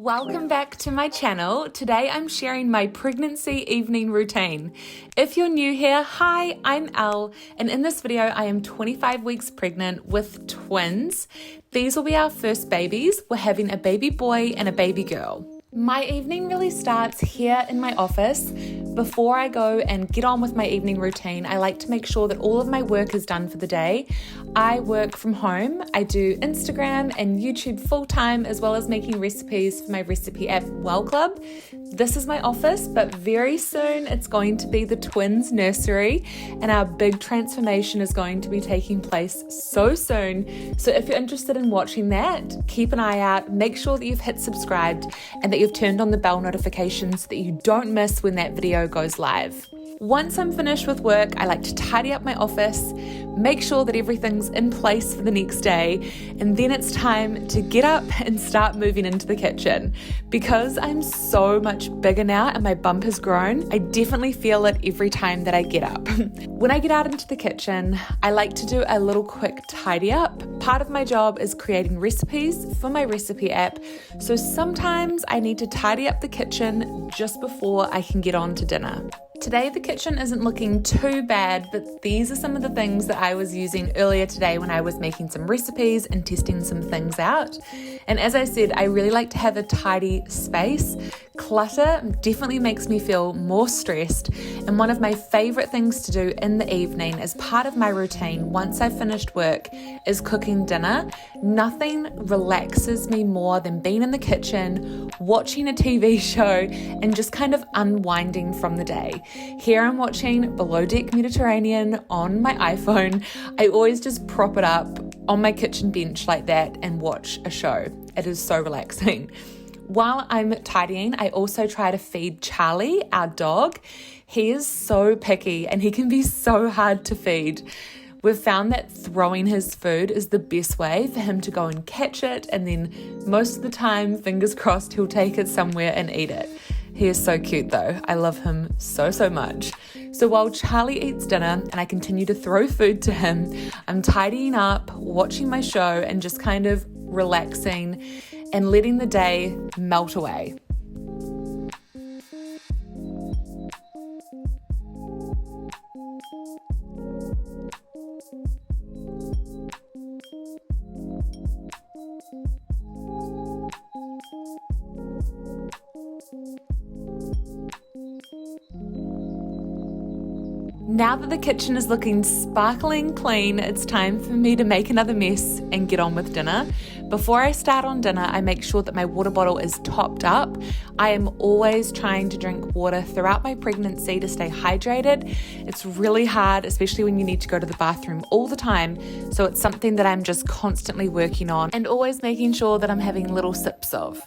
Welcome back to my channel. Today I'm sharing my pregnancy evening routine. If you're new here, hi, I'm Elle, and in this video I am 25 weeks pregnant with twins. These will be our first babies. We're having a baby boy and a baby girl. My evening really starts here in my office. Before I go and get on with my evening routine, I like to make sure that all of my work is done for the day. I work from home. I do Instagram and YouTube full-time, as well as making recipes for my recipe app, Welle Club. This is my office, but very soon it's going to be the twins' nursery, and our big transformation is going to be taking place so soon. So if you're interested in watching that, keep an eye out, make sure that you've hit subscribed and that you've turned on the bell notifications so that you don't miss when that video goes live. Once I'm finished with work, I like to tidy up my office, make sure that everything's in place for the next day, and then it's time to get up and start moving into the kitchen. Because I'm so much bigger now and my bump has grown, I definitely feel it every time that I get up. When I get out into the kitchen, I like to do a little quick tidy up. Part of my job is creating recipes for my recipe app, so sometimes I need to tidy up the kitchen just before I can get on to dinner. Today the kitchen isn't looking too bad, but these are some of the things that I was using earlier today when I was making some recipes and testing some things out. And as I said, I really like to have a tidy space. Clutter definitely makes me feel more stressed, and one of my favorite things to do in the evening as part of my routine once I've finished work is cooking dinner. Nothing relaxes me more than being in the kitchen, watching a TV show, and just kind of unwinding from the day. Here I'm watching Below Deck Mediterranean on my iPhone. I always just prop it up on my kitchen bench like that and watch a show. It is so relaxing. While I'm tidying, I also try to feed Charlie, our dog. He is so picky and he can be so hard to feed. We've found that throwing his food is the best way for him to go and catch it, and then most of the time, fingers crossed, he'll take it somewhere and eat it. He is so cute though. I love him so much. So while Charlie eats dinner and I continue to throw food to him, I'm tidying up, watching my show, and just kind of relaxing and letting the day melt away. Now that the kitchen is looking sparkling clean, it's time for me to make another mess and get on with dinner. Before I start on dinner, I make sure that my water bottle is topped up. I am always trying to drink water throughout my pregnancy to stay hydrated. It's really hard, especially when you need to go to the bathroom all the time. So it's something that I'm just constantly working on and always making sure that I'm having little sips of.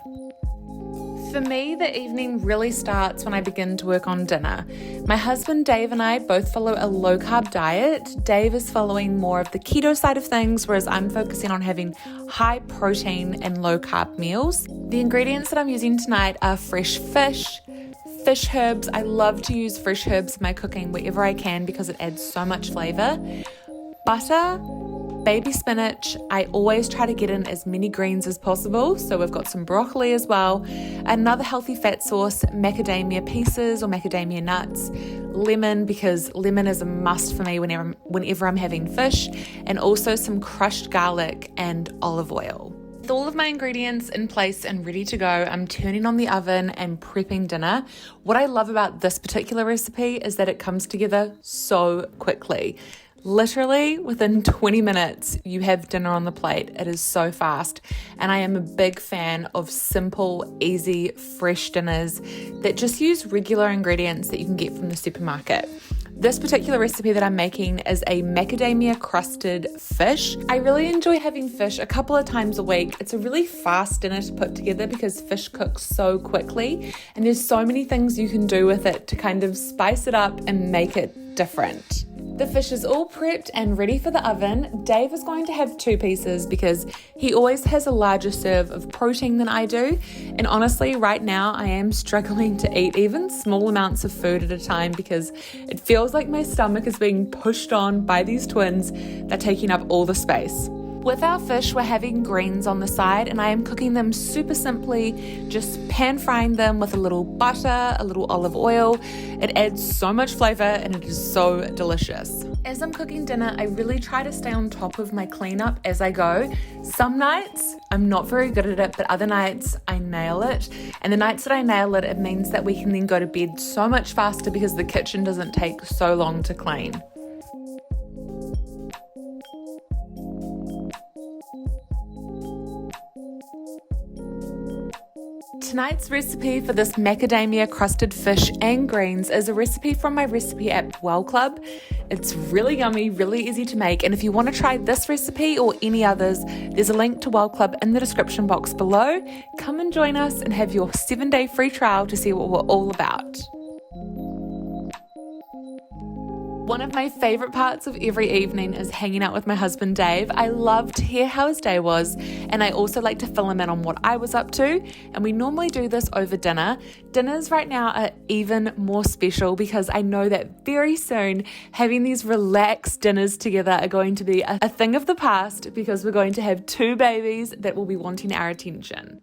For me, the evening really starts when I begin to work on dinner. My husband Dave and I both follow a low-carb diet. Dave is following more of the keto side of things, whereas I'm focusing on having high protein and low-carb meals. The ingredients that I'm using tonight are fresh fish herbs. I love to use fresh herbs in my cooking wherever I can because it adds so much flavor. Butter, baby spinach. I always try to get in as many greens as possible, so we've got some broccoli as well. Another healthy fat source, macadamia pieces or macadamia nuts. Lemon, because lemon is a must for me whenever I'm having fish, and also some crushed garlic and olive oil. With all of my ingredients in place and ready to go, I'm turning on the oven and prepping dinner. What I love about this particular recipe is that it comes together so quickly. Literally within 20 minutes, you have dinner on the plate. It is so fast. And I am a big fan of simple, easy, fresh dinners that just use regular ingredients that you can get from the supermarket. This particular recipe that I'm making is a macadamia crusted fish. I really enjoy having fish a couple of times a week. It's a really fast dinner to put together because fish cooks so quickly, and there's so many things you can do with it to kind of spice it up and make it different. The fish is all prepped and ready for the oven. Dave is going to have 2 pieces because he always has a larger serve of protein than I do. And honestly, right now I am struggling to eat even small amounts of food at a time because it feels like my stomach is being pushed on by these twins. They're taking up all the space. With our fish, we're having greens on the side, and I am cooking them super simply, just pan frying them with a little butter, a little olive oil. It adds so much flavor and it is so delicious. As I'm cooking dinner, I really try to stay on top of my cleanup as I go. Some nights I'm not very good at it, but other nights I nail it. And the nights that I nail it, it means that we can then go to bed so much faster because the kitchen doesn't take so long to clean. Tonight's recipe for this macadamia crusted fish and greens is a recipe from my recipe app Welle Club. It's really yummy, really easy to make, and if you want to try this recipe or any others, there's a link to Welle Club in the description box below. Come and join us and have your 7-day free trial to see what we're all about. One of my favorite parts of every evening is hanging out with my husband Dave. I love to hear how his day was, and I also like to fill him in on what I was up to, and we normally do this over dinner. Dinners right now are even more special because I know that very soon having these relaxed dinners together are going to be a thing of the past because we're going to have 2 babies that will be wanting our attention.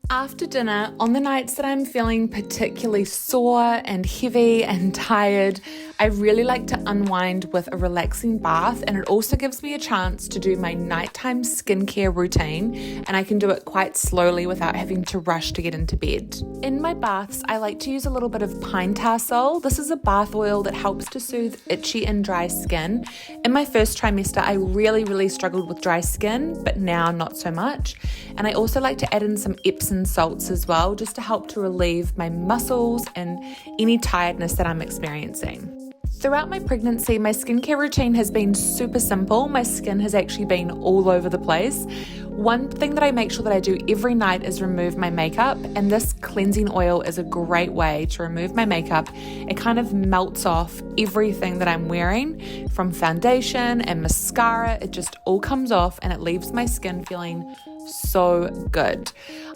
After dinner, on the nights that I'm feeling particularly sore and heavy and tired, I really like to unwind with a relaxing bath, and it also gives me a chance to do my nighttime skincare routine, and I can do it quite slowly without having to rush to get into bed. In my baths, I like to use a little bit of pine tar sol. This is a bath oil that helps to soothe itchy and dry skin. In my first trimester, I really struggled with dry skin, but now not so much. And I also like to add in some Epsom salts as well, just to help to relieve my muscles and any tiredness that I'm experiencing. Throughout my pregnancy, my skincare routine has been super simple. My skin has actually been all over the place. One thing that I make sure that I do every night is remove my makeup, and this cleansing oil is a great way to remove my makeup. It kind of melts off everything that I'm wearing, from foundation and mascara. It just all comes off and it leaves my skin feeling so good.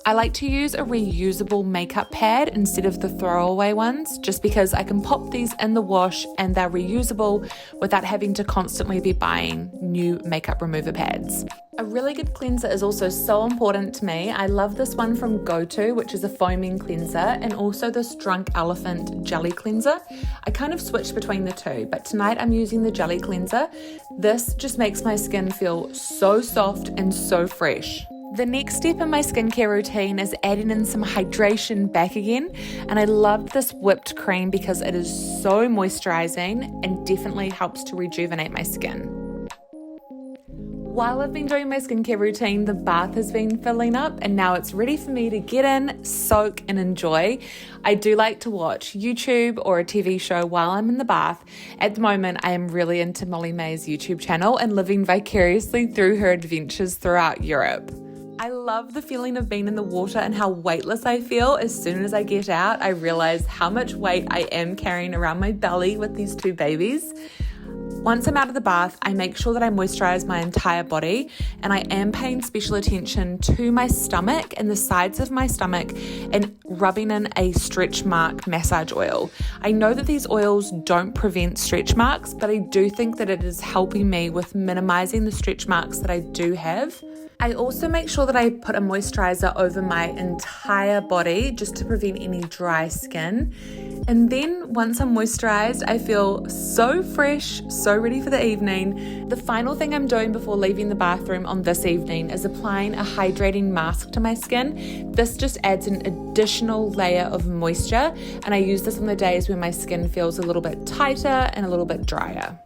I like to use a reusable makeup pad instead of the throwaway ones, just because I can pop these in the wash and they're reusable without having to constantly be buying new makeup remover pads. A really good cleanser is also so important to me. I love this one from Go-To, which is a foaming cleanser, and also this Drunk Elephant jelly cleanser. I kind of switch between the two, but tonight I'm using the jelly cleanser. This just makes my skin feel so soft and so fresh. The next step in my skincare routine is adding in some hydration back again, and I love this whipped cream because it is so moisturizing and definitely helps to rejuvenate my skin. While I've been doing my skincare routine, the bath has been filling up and now it's ready for me to get in, soak and enjoy. I do like to watch YouTube or a TV show while I'm in the bath. At the moment, I am really into Molly May's YouTube channel and living vicariously through her adventures throughout Europe. I love the feeling of being in the water and how weightless I feel. As soon as I get out, I realize how much weight I am carrying around my belly with these 2 babies. Once I'm out of the bath, I make sure that I moisturize my entire body, and I am paying special attention to my stomach and the sides of my stomach and rubbing in a stretch mark massage oil. I know that these oils don't prevent stretch marks, but I do think that it is helping me with minimizing the stretch marks that I do have. I also make sure that I put a moisturizer over my entire body just to prevent any dry skin. And then once I'm moisturized, I feel so fresh, so ready for the evening. The final thing I'm doing before leaving the bathroom on this evening is applying a hydrating mask to my skin. This just adds an additional layer of moisture, and I use this on the days when my skin feels a little bit tighter and a little bit drier.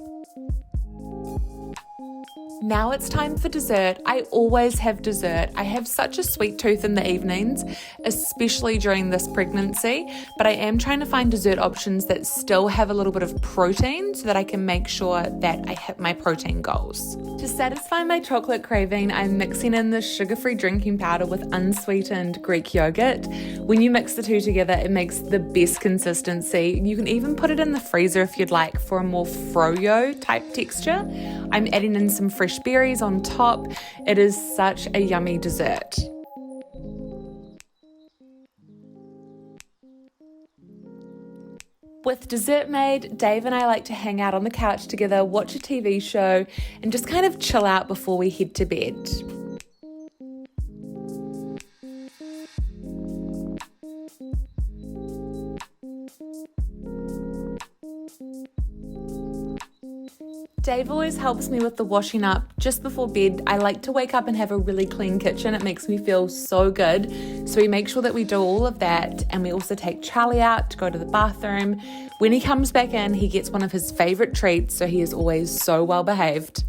Now it's time for dessert. I always have dessert. I have such a sweet tooth in the evenings, especially during this pregnancy, but I am trying to find dessert options that still have a little bit of protein so that I can make sure that I hit my protein goals. To satisfy my chocolate craving, I'm mixing in the sugar-free drinking powder with unsweetened Greek yogurt. When you mix the two together, it makes the best consistency. You can even put it in the freezer if you'd like for a more froyo type texture. I'm adding in some fresh berries on top. It is such a yummy dessert. With dessert made, Dave and I like to hang out on the couch together, watch a TV show, and just kind of chill out before we head to bed. Dave always helps me with the washing up just before bed. I like to wake up and have a really clean kitchen. It makes me feel so good. So we make sure that we do all of that, and we also take Charlie out to go to the bathroom. When he comes back in, he gets one of his favorite treats, so he is always so well behaved.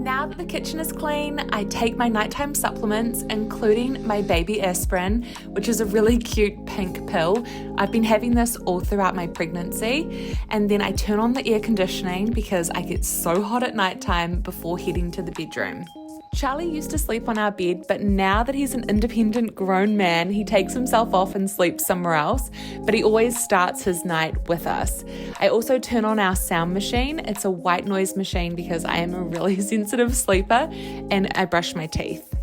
Now that the kitchen is clean, I take my nighttime supplements, including my baby aspirin, which is a really cute pink pill. I've been having this all throughout my pregnancy, and then I turn on the air conditioning because I get so hot at nighttime before heading to the bedroom. Charlie used to sleep on our bed, but now that he's an independent grown man, he takes himself off and sleeps somewhere else, but he always starts his night with us. I also turn on our sound machine. It's a white noise machine because I am a really sensitive sleeper, and I brush my teeth.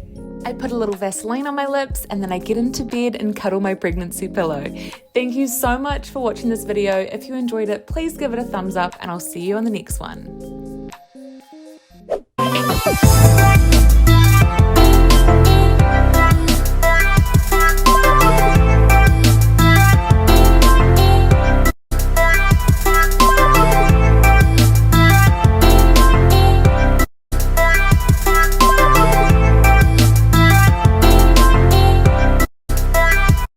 I put a little Vaseline on my lips, and then I get into bed and cuddle my pregnancy pillow. Thank you so much for watching this video. If you enjoyed it, please give it a thumbs up, and I'll see you on the next one.